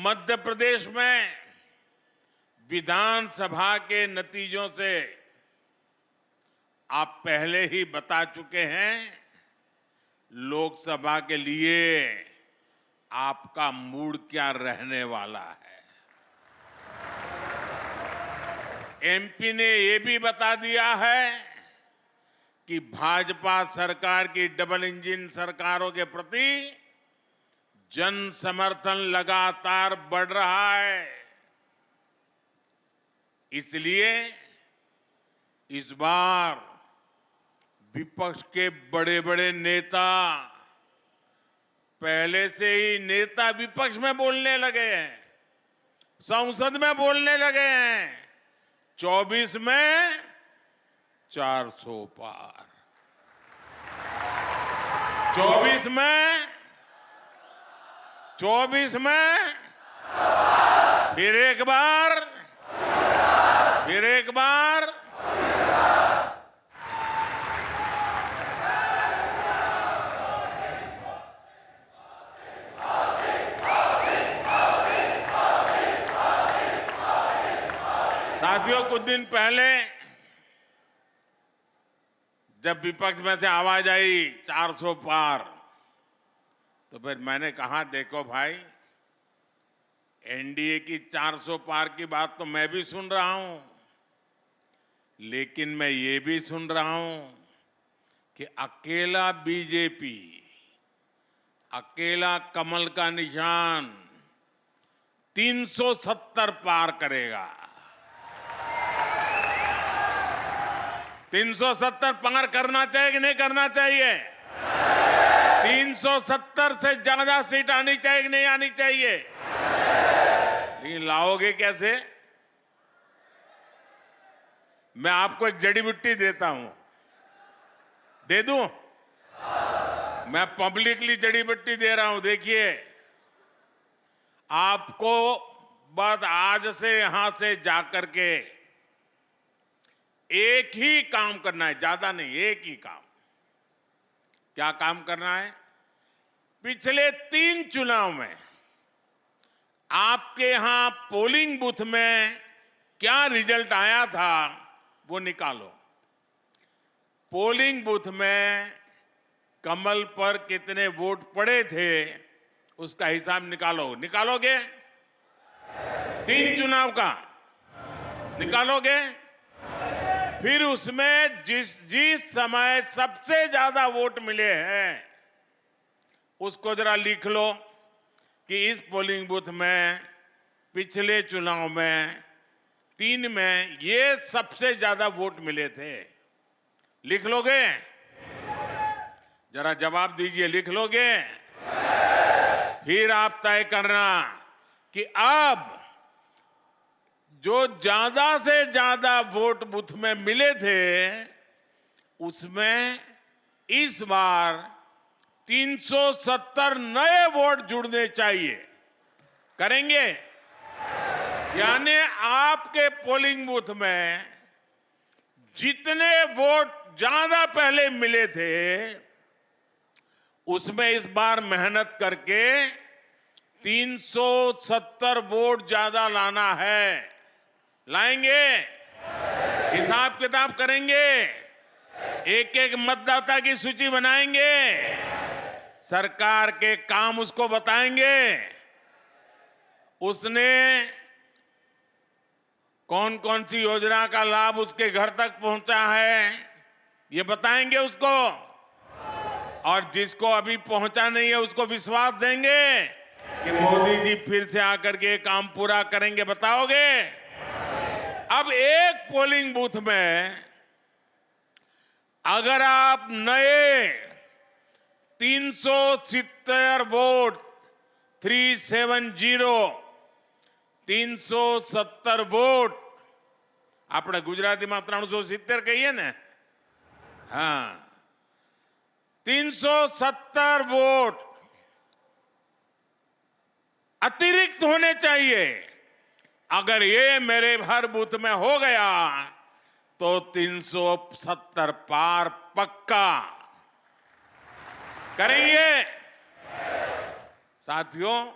मध्य प्रदेश में विधानसभा के नतीजों से आप पहले ही बता चुके हैं। लोकसभा के लिए आपका मूड क्या रहने वाला है। एमपी ने ये भी बता दिया है कि भाजपा सरकार की डबल इंजन सरकारों के प्रति जन समर्थन लगातार बढ़ रहा है। इसलिए इस बार विपक्ष के बड़े बड़े नेता पहले से ही नेता विपक्ष में बोलने लगे हैं, संसद में बोलने लगे हैं। 24 में 400 पार, 24 में फिर एक बार साथियों, कुछ दिन पहले जब विपक्ष में से आवाज आई 400 पार, तो फिर मैंने कहा देखो भाई, एनडीए की 400 पार की बात तो मैं भी सुन रहा हूं, लेकिन मैं ये भी सुन रहा हूं कि अकेला बीजेपी, अकेला कमल का निशान 370 पार करेगा। 370 पार करना चाहिए कि नहीं करना चाहिए? 370 से ज्यादा सीट आनी चाहिए कि नहीं आनी चाहिए? लेकिन लाओगे कैसे? मैं आपको एक जड़ी बूटी देता हूं, दे दूं? मैं पब्लिकली जड़ी बूटी दे रहा हूं। देखिए, आपको बस आज से यहां से जाकर के एक ही काम करना है, ज्यादा नहीं, एक ही काम। क्या काम करना है? पिछले 3 चुनाव में आपके यहां पोलिंग बूथ में क्या रिजल्ट आया था वो निकालो। पोलिंग बूथ में कमल पर कितने वोट पड़े थे उसका हिसाब निकालो। निकालोगे? 3 चुनाव का निकालोगे? फिर उसमें जिस समय सबसे ज्यादा वोट मिले हैं उसको जरा लिख लो कि इस पोलिंग बूथ में पिछले चुनाव में 3 में ये सबसे ज्यादा वोट मिले थे। लिख लोगे? जरा जवाब दीजिए, लिख लोगे? फिर आप तय करना कि अब जो ज्यादा से ज्यादा वोट बूथ में मिले थे उसमें इस बार 370 नए वोट जुड़ने चाहिए। करेंगे? यानी आपके पोलिंग बूथ में जितने वोट ज्यादा पहले मिले थे उसमें इस बार मेहनत करके 370 वोट ज्यादा लाना है। लाएंगे? हिसाब किताब करेंगे? एक एक मतदाता की सूची बनाएंगे? सरकार के काम उसको बताएंगे? उसने कौन कौन सी योजना का लाभ उसके घर तक पहुंचा है ये बताएंगे उसको, और जिसको अभी पहुंचा नहीं है उसको विश्वास देंगे कि मोदी जी फिर से आकर के काम पूरा करेंगे। बताओगे? अब एक पोलिंग बूथ में अगर आप नए 370 वोट 370 वोट આપણે ગુજરાતીમાં 370 કહીએ ને, हाँ, 370 वोट अतिरिक्त होने चाहिए। अगर ये मेरे हर बूथ में हो गया तो 370 पार पक्का करेंगे। साथियों,